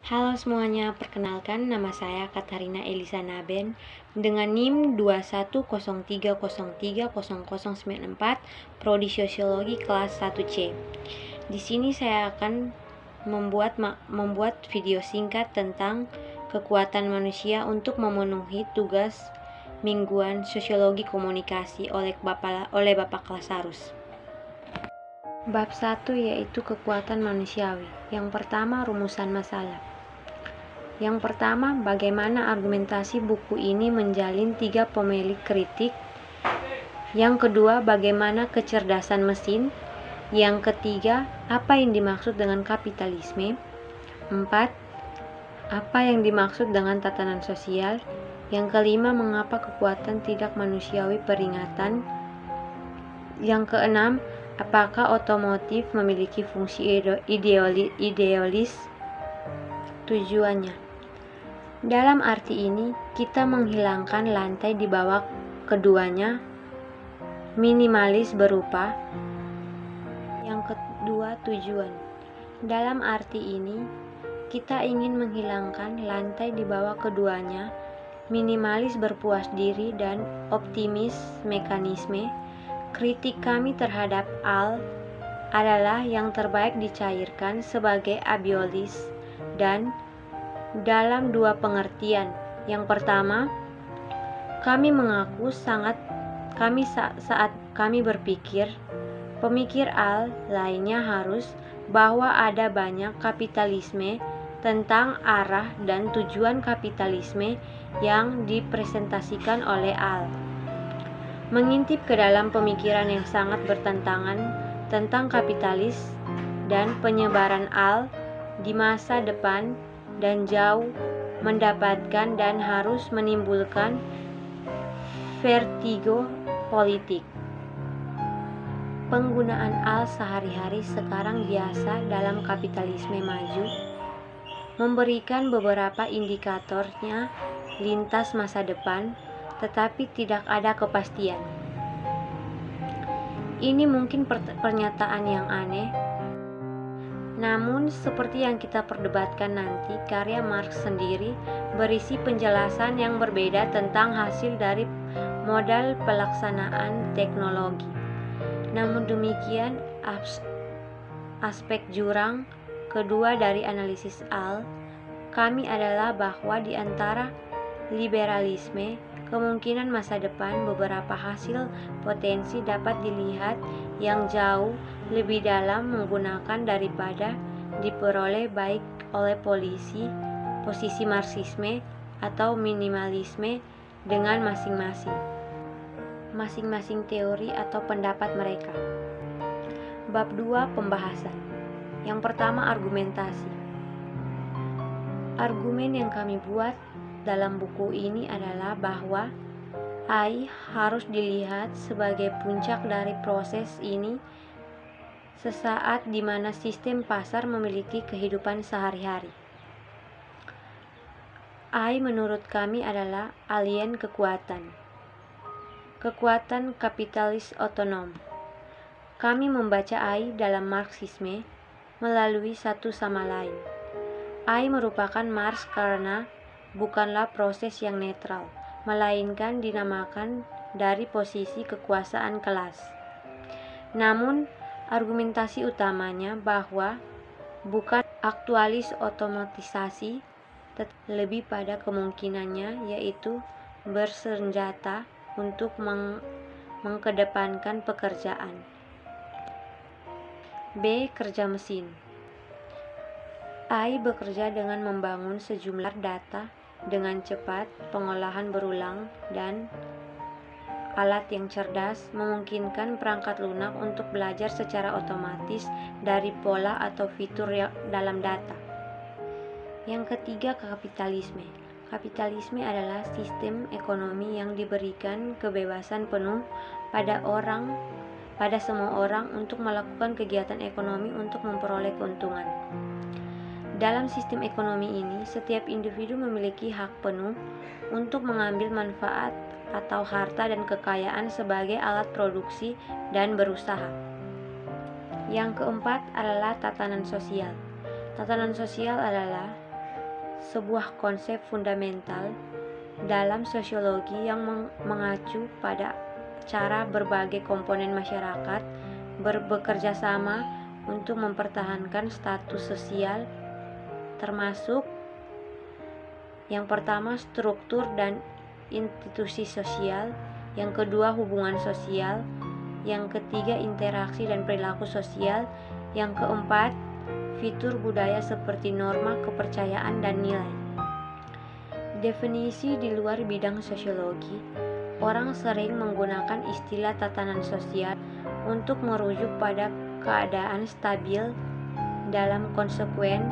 Halo semuanya, perkenalkan nama saya Katarina Elisa Naben dengan NIM 2103030094, Prodi Sosiologi kelas 1C. Di sini saya akan membuat video singkat tentang kekuatan manusia untuk memenuhi tugas mingguan Sosiologi Komunikasi oleh Bapak Klasarus. Bab 1 yaitu kekuatan manusiawi. Yang pertama, rumusan masalah. Yang pertama, bagaimana argumentasi buku ini menjalin 3 pemilik kritik. Yang kedua, bagaimana kecerdasan mesin. Yang ketiga, apa yang dimaksud dengan kapitalisme. 4. Apa yang dimaksud dengan tatanan sosial. Yang kelima, mengapa kekuatan tidak manusiawi peringatan. Yang keenam, apakah otomotif memiliki fungsi idealis. Tujuannya, dalam arti ini, kita menghilangkan lantai di bawah keduanya, minimalis berupa. Yang kedua, tujuan. Dalam arti ini, kita ingin menghilangkan lantai di bawah keduanya, minimalis berpuas diri dan optimis mekanisme. Kritik kami terhadap AL adalah yang terbaik dicairkan sebagai abiolis dan dalam 2 pengertian. Yang pertama, kami mengaku saat kami berpikir, pemikir AL lainnya harus bahwa ada banyak kapitalisme tentang arah dan tujuan kapitalisme yang dipresentasikan oleh AL. Mengintip ke dalam pemikiran yang sangat bertentangan tentang kapitalis dan penyebaran AL di masa depan dan jauh mendapatkan dan harus menimbulkan vertigo politik. Penggunaan AL sehari-hari sekarang biasa dalam kapitalisme maju, memberikan beberapa indikatornya lintas masa depan, tetapi tidak ada kepastian. Ini mungkin pernyataan yang aneh, namun seperti yang kita perdebatkan nanti, karya Marx sendiri berisi penjelasan yang berbeda tentang hasil dari modal pelaksanaan teknologi. Namun demikian, aspek jurang kedua dari analisis AL kami adalah bahwa di antara liberalisme, kemungkinan masa depan beberapa hasil potensi dapat dilihat yang jauh lebih dalam menggunakan daripada diperoleh baik oleh posisi Marxisme atau minimalisme dengan masing-masing teori atau pendapat mereka. Bab 2, pembahasan. Yang pertama, argumentasi. Argumen yang kami buat dalam buku ini adalah bahwa AI harus dilihat sebagai puncak dari proses ini, sesaat di mana sistem pasar memiliki kehidupan sehari-hari. AI menurut kami adalah alien kekuatan kapitalis otonom. Kami membaca AI dalam Marxisme melalui satu sama lain. AI merupakan Marx karena bukanlah proses yang netral, melainkan dinamakan dari posisi kekuasaan kelas. Namun, argumentasi utamanya bahwa bukan aktualis otomatisasi, tetapi lebih pada kemungkinannya yaitu bersenjata untuk mengkedepankan pekerjaan. B. Kerja mesin. AI bekerja dengan membangun sejumlah data dengan cepat, pengolahan berulang, dan alat yang cerdas memungkinkan perangkat lunak untuk belajar secara otomatis dari pola atau fitur dalam data. Yang ketiga, kapitalisme. Kapitalisme adalah sistem ekonomi yang diberikan kebebasan penuh pada semua orang untuk melakukan kegiatan ekonomi untuk memperoleh keuntungan. Dalam sistem ekonomi ini, setiap individu memiliki hak penuh untuk mengambil manfaat atau harta dan kekayaan sebagai alat produksi dan berusaha. Yang keempat adalah tatanan sosial. Tatanan sosial adalah sebuah konsep fundamental dalam sosiologi yang mengacu pada cara berbagai komponen masyarakat bekerja sama untuk mempertahankan status sosial, termasuk yang pertama struktur dan institusi sosial, yang kedua hubungan sosial, yang ketiga interaksi dan perilaku sosial, yang keempat fitur budaya seperti norma, kepercayaan, dan nilai. Definisi di luar bidang sosiologi, orang sering menggunakan istilah tatanan sosial untuk merujuk pada keadaan stabil dalam konsekuen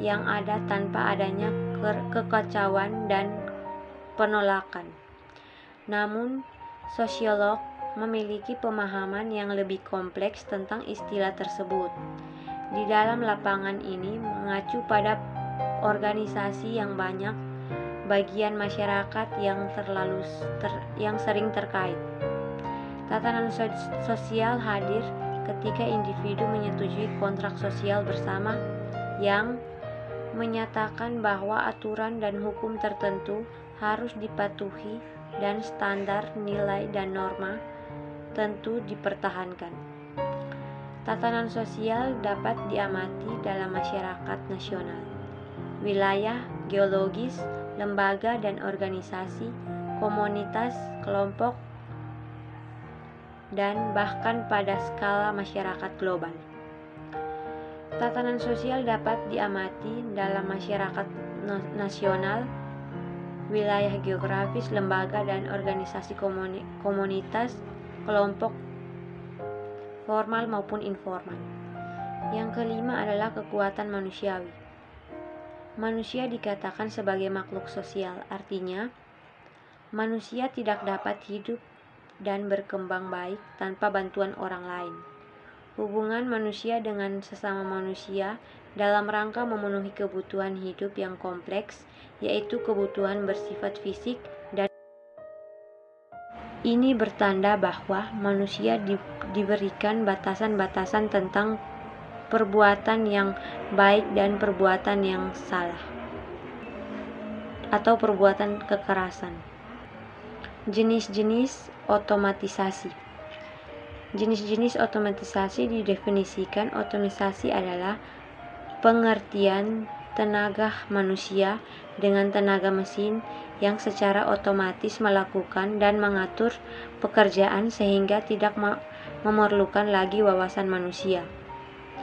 yang ada tanpa adanya kekacauan dan penolakan. Namun, sosiolog memiliki pemahaman yang lebih kompleks tentang istilah tersebut. Di dalam lapangan ini mengacu pada organisasi yang banyak bagian masyarakat yang sering terkait. Tatanan sosial hadir ketika individu menyetujui kontrak sosial bersama yang menyatakan bahwa aturan dan hukum tertentu harus dipatuhi dan standar nilai dan norma tentu dipertahankan. Tatanan sosial dapat diamati dalam masyarakat nasional, wilayah geologis, lembaga dan organisasi, komunitas, kelompok, dan bahkan pada skala masyarakat global. Tatanan sosial dapat diamati dalam masyarakat nasional, wilayah geografis, lembaga dan organisasi komunitas, kelompok formal maupun informal. Yang kelima adalah kekuatan manusiawi. Manusia dikatakan sebagai makhluk sosial, artinya manusia tidak dapat hidup dan berkembang baik tanpa bantuan orang lain. Hubungan manusia dengan sesama manusia dalam rangka memenuhi kebutuhan hidup yang kompleks, yaitu kebutuhan bersifat fisik, dan ini bertanda bahwa manusia diberikan batasan-batasan tentang perbuatan yang baik dan perbuatan yang salah, atau perbuatan kekerasan. Jenis-jenis otomatisasi. Jenis-jenis otomatisasi didefinisikan. Otomatisasi adalah pengertian tenaga manusia dengan tenaga mesin yang secara otomatis melakukan dan mengatur pekerjaan sehingga tidak memerlukan lagi wawasan manusia,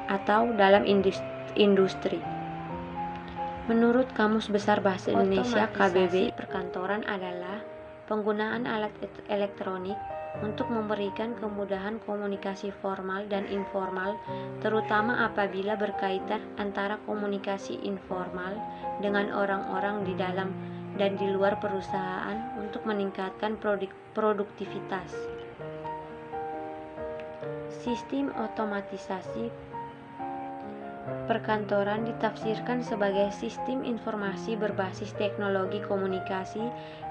atau dalam industri. Menurut Kamus Besar Bahasa Indonesia KBBI, perkantoran adalah penggunaan alat elektronik untuk memberikan kemudahan komunikasi formal dan informal, terutama apabila berkaitan antara komunikasi informal dengan orang-orang di dalam dan di luar perusahaan untuk meningkatkan produktivitas. Sistem otomatisasi perkantoran ditafsirkan sebagai sistem informasi berbasis teknologi komunikasi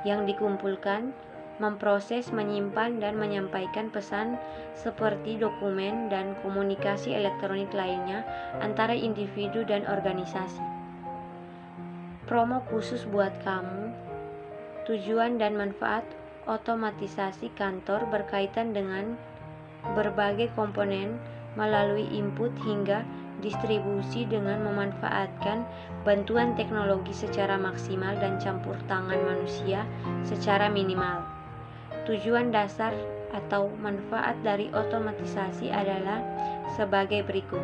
yang dikumpulkan, memproses, menyimpan, dan menyampaikan pesan seperti dokumen dan komunikasi elektronik lainnya antara individu dan organisasi. Promo khusus buat kamu. Tujuan dan manfaat otomatisasi kantor berkaitan dengan berbagai komponen melalui input hingga distribusi dengan memanfaatkan bantuan teknologi secara maksimal dan campur tangan manusia secara minimal. Tujuan dasar atau manfaat dari otomatisasi adalah sebagai berikut: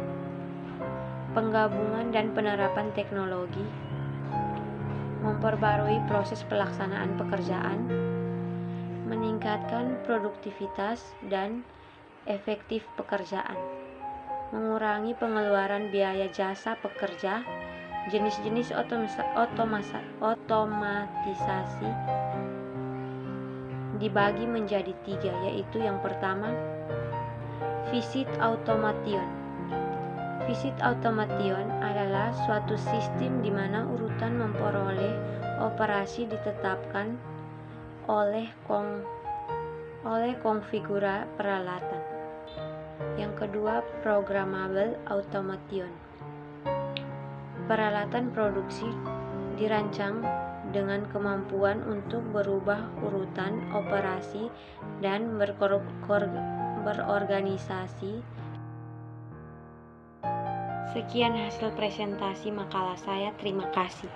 penggabungan dan penerapan teknologi, memperbarui proses pelaksanaan pekerjaan, meningkatkan produktivitas dan efektif pekerjaan, mengurangi pengeluaran biaya jasa pekerja. Jenis-jenis otomatisasi dibagi menjadi 3, yaitu yang pertama, visit automation. Visit automation adalah suatu sistem di mana urutan memperoleh operasi ditetapkan oleh konfigura peralatan. Yang kedua, programmable automation. Peralatan produksi dirancang dengan kemampuan untuk berubah urutan operasi dan berorganisasi. Sekian hasil presentasi makalah saya. Terima kasih.